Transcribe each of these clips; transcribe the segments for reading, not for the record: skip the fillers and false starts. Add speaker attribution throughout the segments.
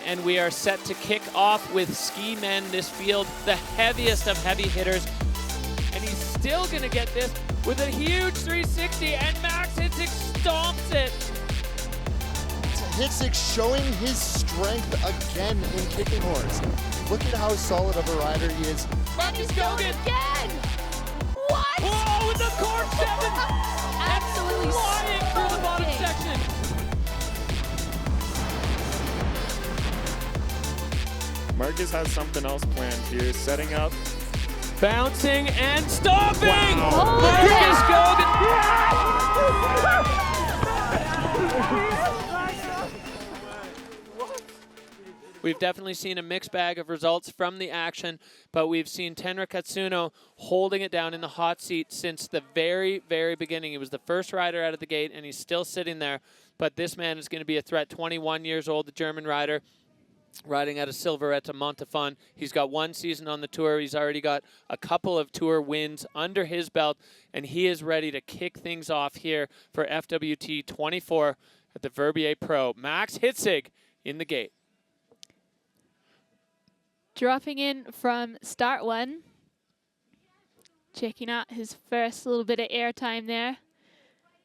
Speaker 1: and we are set to kick off with ski men, this field, the heaviest of heavy hitters. And he's still gonna get this with a huge 360, and Max Hitzig stomps it.
Speaker 2: Hitzig showing his strength again in kicking horse. Look at how solid of a rider he is.
Speaker 1: Markus Goguen
Speaker 3: again! What?
Speaker 1: Whoa, with the cork 7!
Speaker 3: Absolutely
Speaker 1: flying through the bottom section.
Speaker 4: Markus has something else planned here, setting up.
Speaker 1: Bouncing and stomping!
Speaker 4: Wow.
Speaker 1: Markus Goguen! We've definitely seen a mixed bag of results from the action, but we've seen Tenra Katsuno holding it down in the hot seat since the very, very beginning. He was the first rider out of the gate, and he's still sitting there. But this man is going to be a threat. 21 years old, the German rider, riding out of Silveretta Montafon. He's got one season on the tour. He's already got a couple of tour wins under his belt, and he is ready to kick things off here for FWT 24 at the Verbier Pro. Max Hitzig in the gate.
Speaker 3: Dropping in from start one. Checking out his first little bit of air time there.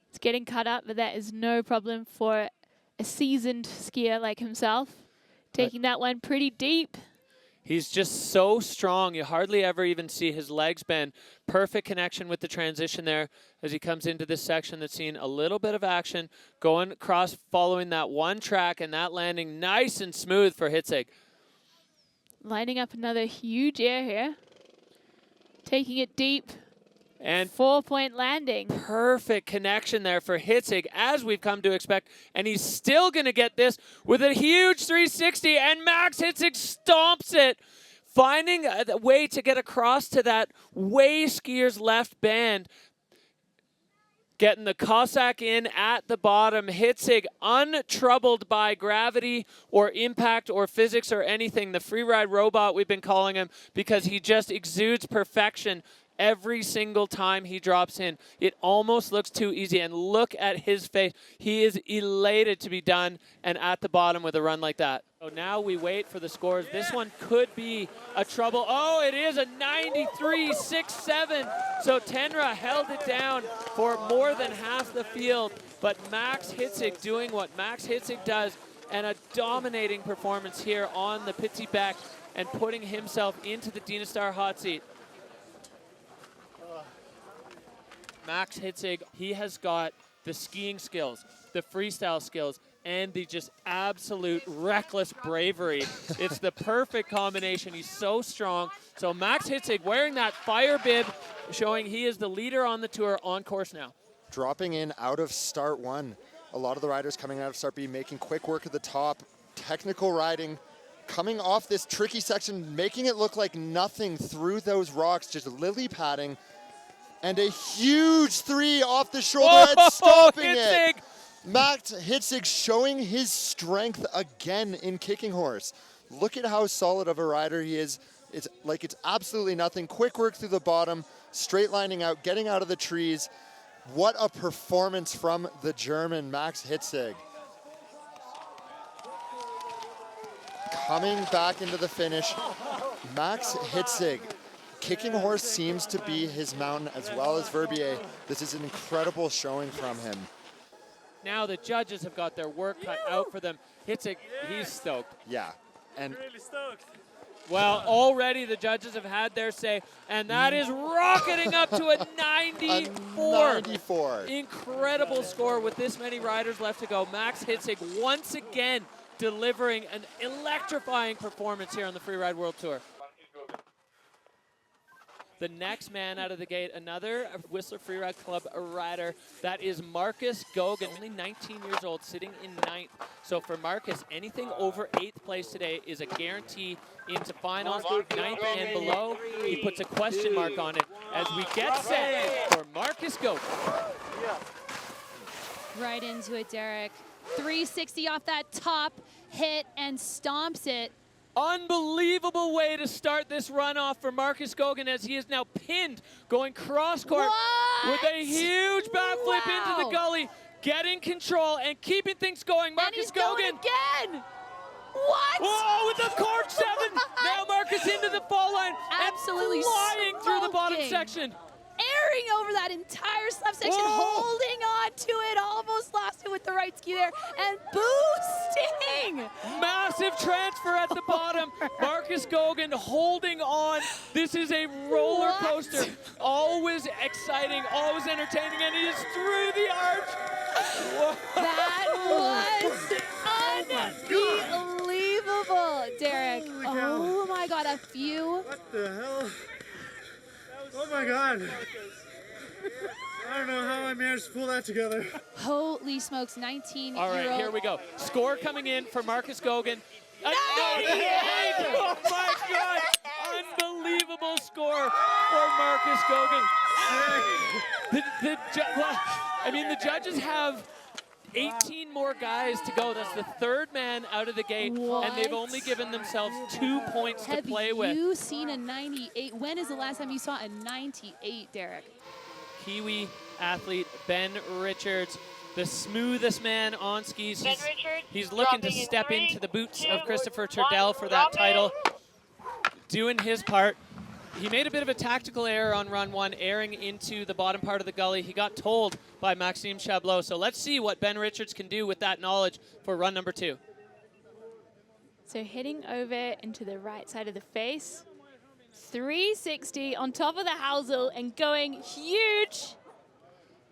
Speaker 3: It's getting cut up, but that is no problem for a seasoned skier like himself. Taking that one pretty deep.
Speaker 1: He's just so strong. You hardly ever even see his legs bend. Perfect connection with the transition there as he comes into this section that's seen a little bit of action. Going across, following that one track, and that landing nice and smooth for Hitzig.
Speaker 3: Lining up another huge air here. Taking it deep.
Speaker 1: And
Speaker 3: 4-point landing.
Speaker 1: Perfect connection there for Hitzig, as we've come to expect. And he's still going to get this with a huge 360, and Max Hitzig stomps it, finding a way to get across to that way skier's left band. Getting the Cossack in at the bottom. Hitzig untroubled by gravity or impact or physics or anything. The Freeride robot, we've been calling him, because he just exudes perfection every single time he drops in. It almost looks too easy, and look at his face. He is elated to be done and at the bottom with a run like that. So now we wait for the scores. This one could be a trouble. Oh, it is a 93.67. So Tenra held it down for more than half the field, but Max Hitzig doing what Max Hitzig does, and a dominating performance here on the Petit Bec and putting himself into the Dynastar hot seat. Max Hitzig, he has got the skiing skills, the freestyle skills, and the just absolute reckless bravery. It's the perfect combination. He's so strong. So Max Hitzig wearing that fire bib, showing he is the leader on the tour on course now.
Speaker 2: Dropping in out of start one. A lot of the riders coming out of start B making quick work at the top. Technical riding. Coming off this tricky section, making it look like nothing through those rocks, just lily padding. And a huge 3 off the shoulder head, stopping it. Max Hitzig showing his strength again in kicking horse. Look at how solid of a rider he is. It's absolutely nothing. Quick work through the bottom, straight lining out, getting out of the trees. What a performance from the German Max Hitzig. Coming back into the finish, Max Hitzig. Kicking horse seems to be his mountain, as well as Verbier. This is an incredible showing from him.
Speaker 1: Now the judges have got their work cut out for them. Hitzig, he's stoked.
Speaker 2: Yeah. And
Speaker 4: Really stoked.
Speaker 1: Well, already the judges have had their say, and that is rocketing up to a 94.
Speaker 2: 94.
Speaker 1: Incredible score with this many riders left to go. Max Hitzig once again delivering an electrifying performance here on the Freeride World Tour. The next man out of the gate, another Whistler Freeride Club rider, that is Markus Goguen, only 19 years old, sitting in 9th. So for Markus, anything over 8th place today is a guarantee into finals. 9th and below, he puts a question mark on it as we get set for Markus Goguen.
Speaker 5: Right into it, Derek. 360 off that top hit and stomps it.
Speaker 1: Unbelievable way to start this runoff for Markus Goguen, as he is now pinned, going cross-court with a huge backflip into the gully, getting control and keeping things going. Markus Goguen
Speaker 3: again. What?
Speaker 1: Whoa!
Speaker 5: absolutely
Speaker 1: flying through the bottom
Speaker 5: smoking.
Speaker 1: section.
Speaker 5: Airing over that entire left section,
Speaker 1: Whoa.
Speaker 5: holding on to it, almost lost it with the right ski there, and boosting.
Speaker 1: Massive transfer at the bottom. Markus Goguen holding on. This is a roller coaster. Always exciting, always entertaining, and he is through the arch. Whoa.
Speaker 5: That was unbelievable, Derek. Oh my God, a few.
Speaker 6: What the hell? Oh my God. I don't know how I managed to pull that together.
Speaker 5: Holy smokes, 19-year-old.
Speaker 1: All right, here we go. Score coming in for Markus Goguen. 98! Oh my God! Unbelievable score for Markus Goguen. The judges have 18 more guys to go. That's the third man out of the gate, and they've only given themselves 2 points to play with.
Speaker 5: Have you seen a 98? When is the last time you saw a 98, Derek?
Speaker 1: Kiwi athlete Ben Richards, the smoothest man on skis. He's looking to step into the boots of Christopher Turdell for that title, doing his part. He made a bit of a tactical error on run one, airing into the bottom part of the gully. He got told by Maxime Chablot. So let's see what Ben Richards can do with that knowledge for run number 2.
Speaker 3: So heading over into the right side of the face. 360 on top of the housel and going huge.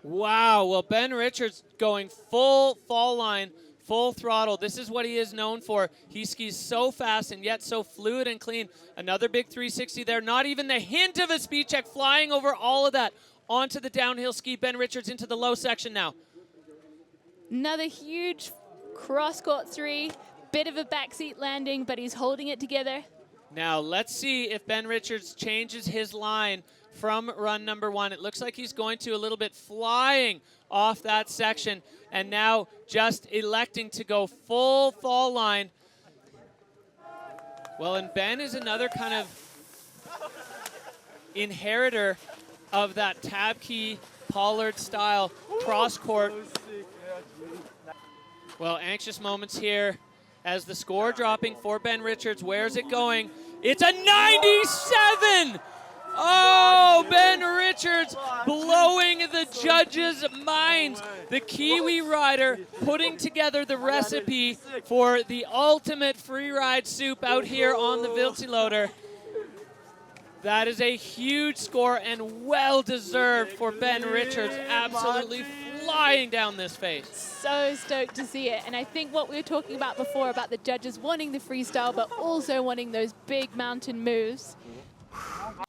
Speaker 1: Wow, well, Ben Richards going full fall line, full throttle. This is what he is known for. He skis so fast and yet so fluid and clean. Another big 360 there. Not even the hint of a speed check, flying over all of that onto the downhill ski. Ben Richards into the low section now.
Speaker 3: Another huge cross-court 3. Bit of a backseat landing, but he's holding it together.
Speaker 1: Now, let's see if Ben Richards changes his line from run number 1. It looks like he's going to a little bit flying off that section, and now just electing to go full fall line. Well, and Ben is another kind of inheritor of that tab key Pollard style cross court. Well, anxious moments here as the score dropping for Ben Richards. Where's it going? It's a 97! Oh, Ben Richards blowing the judges' minds. The Kiwi rider putting together the recipe for the ultimate free ride soup out here on the Viltiloader. That is a huge score and well-deserved for Ben Richards. Absolutely flying down this face.
Speaker 3: So stoked to see it. And I think what we were talking about before about the judges wanting the freestyle, but also wanting those big mountain moves.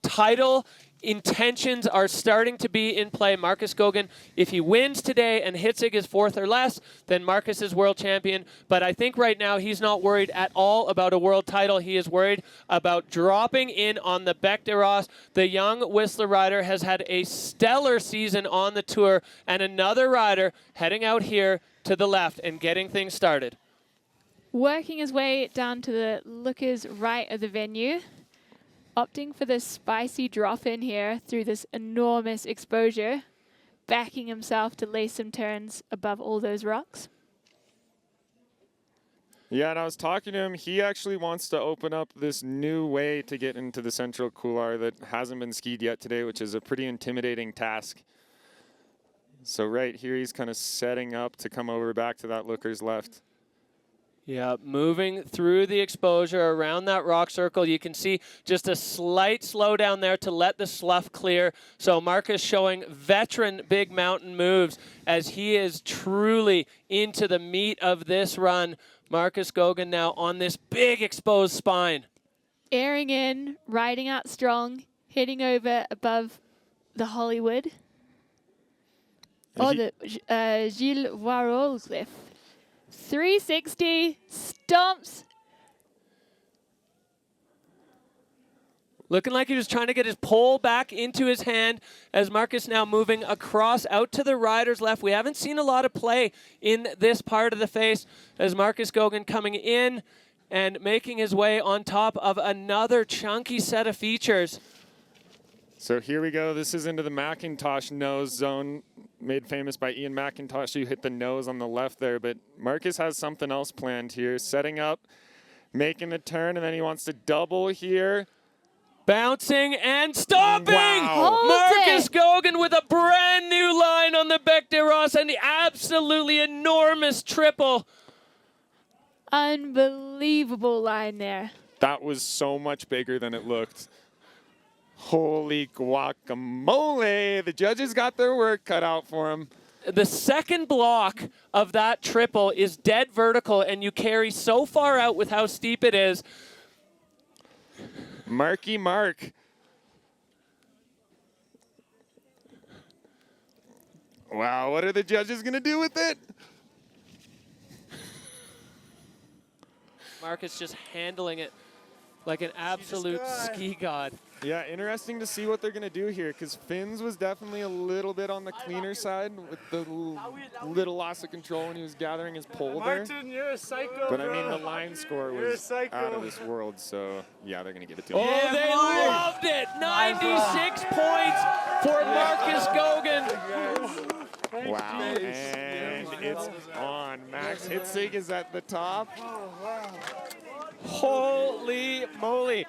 Speaker 1: Title intentions are starting to be in play. Markus Goguen, if he wins today and Hitzig is 4th or less, then Markus is world champion. But I think right now he's not worried at all about a world title. He is worried about dropping in on the Bec de Ros. The young Whistler rider has had a stellar season on the tour, and another rider heading out here to the left and getting things started.
Speaker 3: Working his way down to the lookers right of the venue. Opting for the spicy drop in here through this enormous exposure, backing himself to lay some turns above all those rocks.
Speaker 4: Yeah, and I was talking to him. He actually wants to open up this new way to get into the Central Couloir that hasn't been skied yet today, which is a pretty intimidating task. So right here, he's kind of setting up to come over back to that looker's left.
Speaker 1: Yeah, moving through the exposure around that rock circle. You can see just a slight slowdown there to let the slough clear. So Markus showing veteran big mountain moves as he is truly into the meat of this run. Markus Goguen now on this big exposed spine.
Speaker 3: Airing in, riding out strong, heading over above the Hollywood. The Gilles Voirot cliff. 360, stomps.
Speaker 1: Looking like he was trying to get his pole back into his hand as Markus now moving across out to the rider's left. We haven't seen a lot of play in this part of the face as Markus Goguen coming in and making his way on top of another chunky set of features.
Speaker 4: So here we go. This is into the Macintosh nose zone, made famous by Ian McIntosh. You hit the nose on the left there, but Markus has something else planned here. Setting up, making the turn, and then he wants to double here.
Speaker 1: Bouncing and stopping!
Speaker 4: Wow.
Speaker 1: Markus Goguen with a brand new line on the Bec de Ross and the absolutely enormous triple.
Speaker 3: Unbelievable line there.
Speaker 4: That was so much bigger than it looked. Holy guacamole. The judges got their work cut out for them.
Speaker 1: The second block of that triple is dead vertical, and you carry so far out with how steep it is.
Speaker 4: Marky Mark. Wow, what are the judges going to do with it?
Speaker 1: Markus just handling it like an absolute ski god.
Speaker 4: Yeah, interesting to see what they're going to do here, because Finn's was definitely a little bit on the cleaner side with the little loss of control when he was gathering his pole there.
Speaker 6: Martin, you're a psycho,
Speaker 4: But I
Speaker 6: bro.
Speaker 4: mean, the line score
Speaker 6: You're a
Speaker 4: was
Speaker 6: psycho.
Speaker 4: out of this world, so yeah, they're going to give it to
Speaker 1: Oh,
Speaker 4: him.
Speaker 1: they loved it! 96 points for Markus Goguen.
Speaker 4: Wow, and it's on. Max Hitzig is at the top.
Speaker 1: Holy moly.